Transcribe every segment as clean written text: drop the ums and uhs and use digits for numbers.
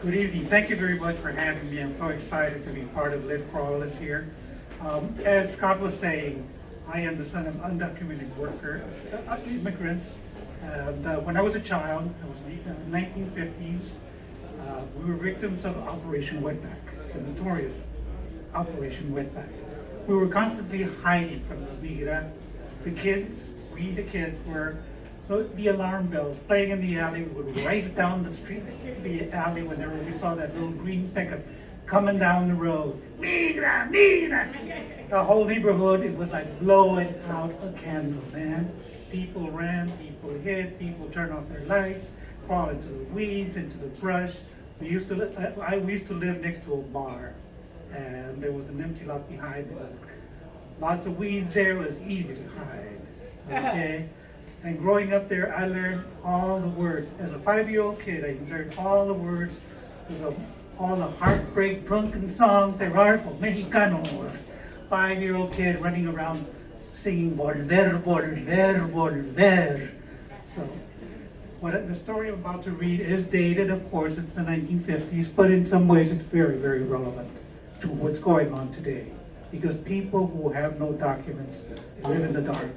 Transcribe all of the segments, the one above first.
Good evening. Thank you very much for having me. I'm so excited to be part of Litcrawl this year. As Scott was saying, I am the son of undocumented workers, immigrants. When I was a child, it was the 1950s, we were victims of Operation Wetback, the notorious Operation Wetback. We were constantly hiding from the Mena. The kids were the alarm bells playing in the alley. We would race down the alley whenever we saw that little green pickup coming down the road. Mena, Mena! The whole neighborhood, it was like blowing out a candle, man. People ran, people hid, people turned off their lights, crawl into the weeds, into the brush. We used to live next to a bar, and there was an empty lot behind it. Lots of weeds there, it was easy to hide, okay? And growing up there, I learned all the words. As a 5-year-old kid, I learned all the words, all the heartbreak drunken songs, there are for Mexicanos. 5-year-old kid running around singing Volver, Volver, Volver. So, the story I'm about to read is dated, of course, it's the 1950s, but in some ways it's very, very relevant to what's going on today. Because people who have no documents live in the dark.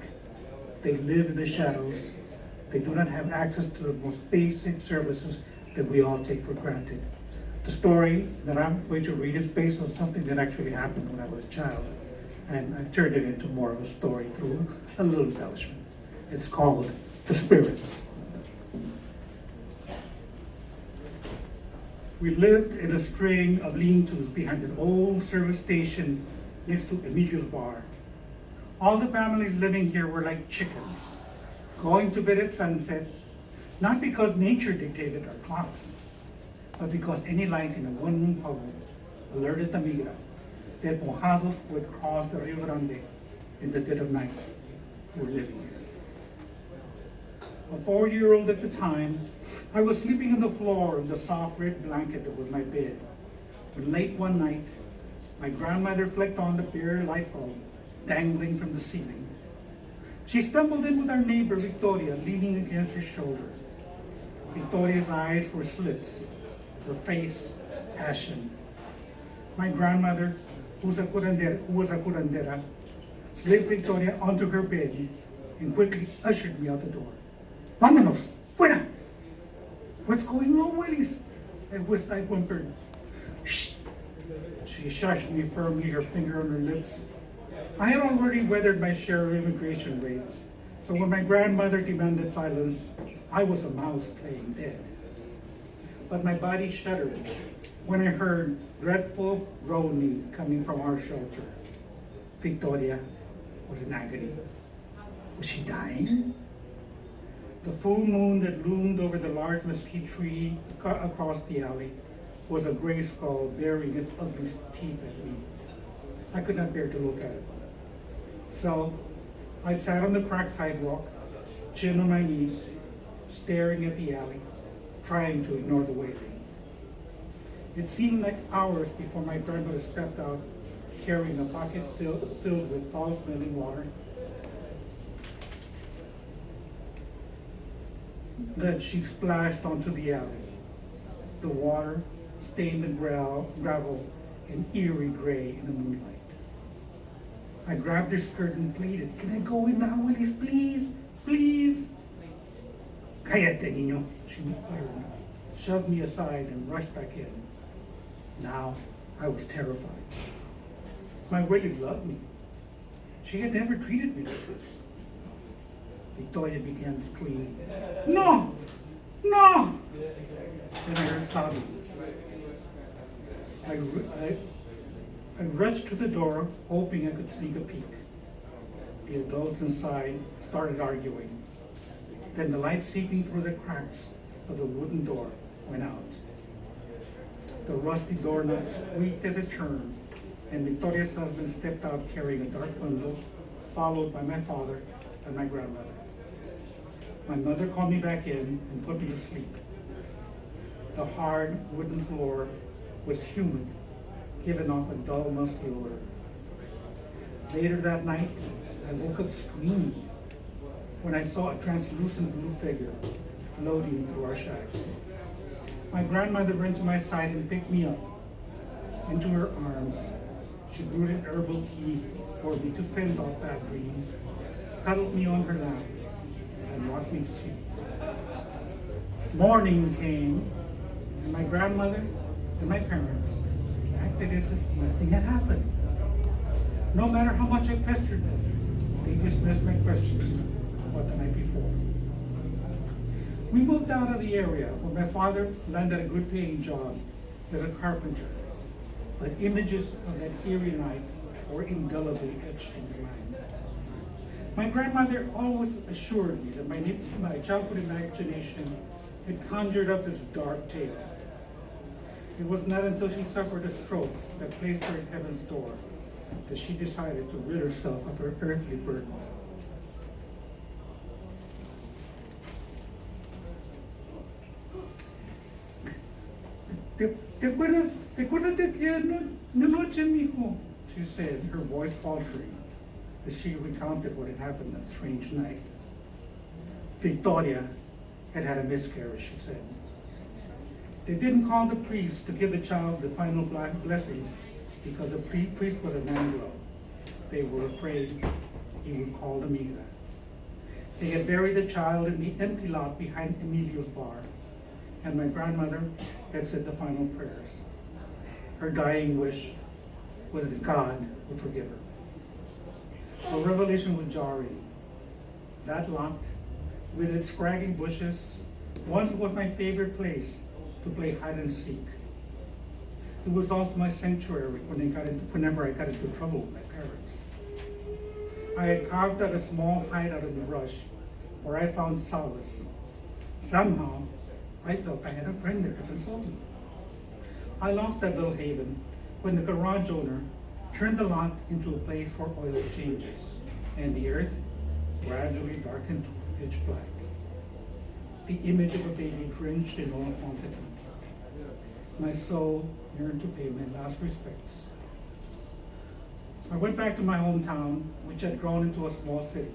They live in the shadows. They do not have access to the most basic services that we all take for granted. The story that I'm going to read is based on something that actually happened when I was a child. And I've turned it into more of a story through a little embellishment. It's called The Spirit. We lived in a string of lean-tos behind an old service station next to Emilio's bar. All the families living here were like chickens, going to bed at sunset, not because nature dictated our clocks, but because any light in a one-room home alerted the Mena that mojados would cross the Rio Grande in the dead of night were living here. A 4-year-old at the time, I was sleeping on the floor in the soft red blanket that was my bed, when late one night, my grandmother flicked on the bare light bulb dangling from the ceiling. She stumbled in with our neighbor, Victoria, leaning against her shoulder. Victoria's eyes were slits, her face ashen. My grandmother, who was a curandera, slid Victoria onto her bed and quickly ushered me out the door. Vámonos, fuera! What's going on, Willis? I whimpered. Shh! She shushed me firmly, her finger on her lips. I had already weathered my share of immigration raids, so when my grandmother demanded silence, I was a mouse playing dead. But my body shuddered when I heard dreadful groaning coming from our shelter. Victoria was in agony. Was she dying? The full moon that loomed over the large mesquite tree across the alley was a gray skull baring its ugly teeth at me. I could not bear to look at it. So I sat on the cracked sidewalk, chin on my knees, staring at the alley, trying to ignore the wailing. It seemed like hours before my grandmother stepped out, carrying a bucket filled with foul-smelling water. Then she splashed onto the alley. The water stained the gravel in eerie gray in the moonlight. I grabbed her skirt and pleaded, "Can I go in now, Willis, please, please?" "Cállate, niño," she muttered, shoved me aside and rushed back in. Now I was terrified. My Willis loved me. She had never treated me like this. Victoria began screaming, "No! No!" Then I heard sobbing. I rushed to the door, hoping I could sneak a peek. The adults inside started arguing. Then the light seeping through the cracks of the wooden door went out. The rusty doorknob squeaked as it turned, and Victoria's husband stepped out carrying a dark bundle, followed by my father and my grandmother. My mother called me back in and put me to sleep. The hard wooden floor was humid, giving off a dull, musty odor. Later that night, I woke up screaming when I saw a translucent blue figure floating through our shack. My grandmother ran to my side and picked me up into her arms. She brewed herbal tea for me to fend off bad dreams, cuddled me on her lap, and rocked me to sleep. Morning came, and my grandmother and my parents acted as if nothing had happened. No matter how much I pestered them, they dismissed my questions about the night before. We moved out of the area where my father landed a good paying job as a carpenter, but images of that eerie night were indelibly etched in my mind. My grandmother always assured me that my childhood imagination had conjured up this dark tale. It was not until she suffered a stroke that placed her at heaven's door that she decided to rid herself of her earthly burdens. ¿Te acuerdas de aquella noche, mijo? She said, her voice faltering, as she recounted what had happened that strange night. Victoria had had a miscarriage, she said. They didn't call the priest to give the child the final blessings because the priest was an Anglo. They were afraid he would call the Mena. They had buried the child in the empty lot behind Emilio's bar, and my grandmother had said the final prayers. Her dying wish was that God would forgive her. Her revelation was jarring. That lot, with its scraggly bushes, once was my favorite place to play hide and seek. It was also my sanctuary whenever I got into trouble with my parents. I had carved out a small hideout in the brush where I found solace. Somehow, I felt I had a friend there to console me. I lost that little haven when the garage owner turned the lot into a place for oil changes, and the earth gradually darkened to pitch black. The image of a baby drenched in oil haunted me. My soul yearned to pay my last respects. I went back to my hometown, which had grown into a small city,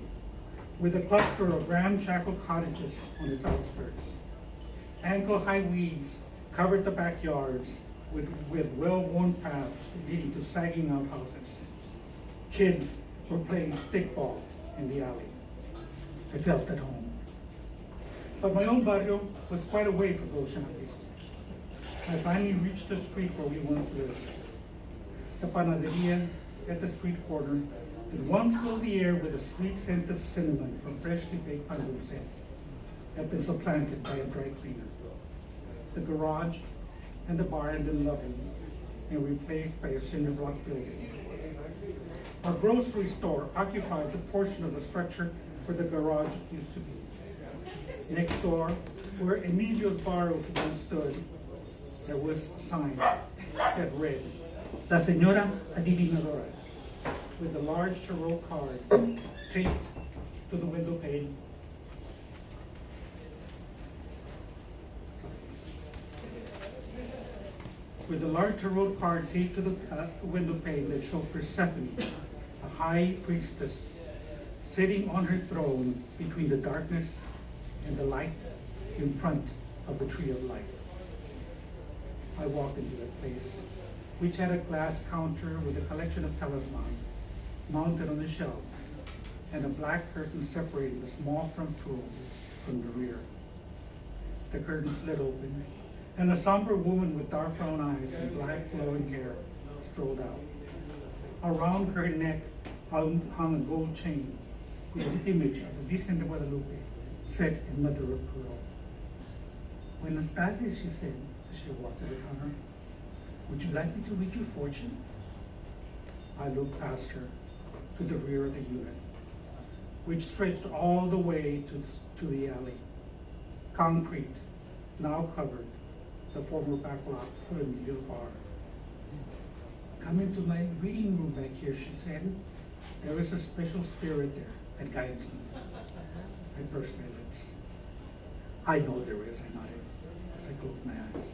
with a cluster of ramshackle cottages on its outskirts. Ankle-high weeds covered the backyards with well-worn paths leading to sagging outhouses. Kids were playing stickball in the alley. I felt at home. But my own barrio was quite away from those shanties. I finally reached the street where we once lived. The panaderia at the street corner that once filled the air with a sweet scent of cinnamon from freshly baked pan dulce had been supplanted by a dry cleaner. The garage and the bar had been leveled and replaced by a cinder block building. Our grocery store occupied the portion of the structure where the garage used to be. Next door, where Emilio's bar once stood, there was a sign that read, La Señora Adivinadora, with a large tarot card taped to the window pane. With a large tarot card taped to the window pane that showed Persephone, a high priestess, sitting on her throne between the darkness and the light in front of the tree of life. I walked into that place, which had a glass counter with a collection of talismans mounted on the shelf, and a black curtain separating the small front room from the rear. The curtain slid open, and a somber woman with dark brown eyes and black flowing hair strolled out. Around her neck hung a gold chain with an image of the Virgen de Guadalupe set in mother of pearl. Buenas tardes, she said as she walked to the counter. Would you like me to read your fortune? I looked past her to the rear of the unit, which stretched all the way to the alley. Concrete, now covered, the former back lot of Emilio's bar. Come into my reading room back here, she said. There is a special spirit there that guides me. I pursed my lips. I know there is, I nodded as I closed my eyes.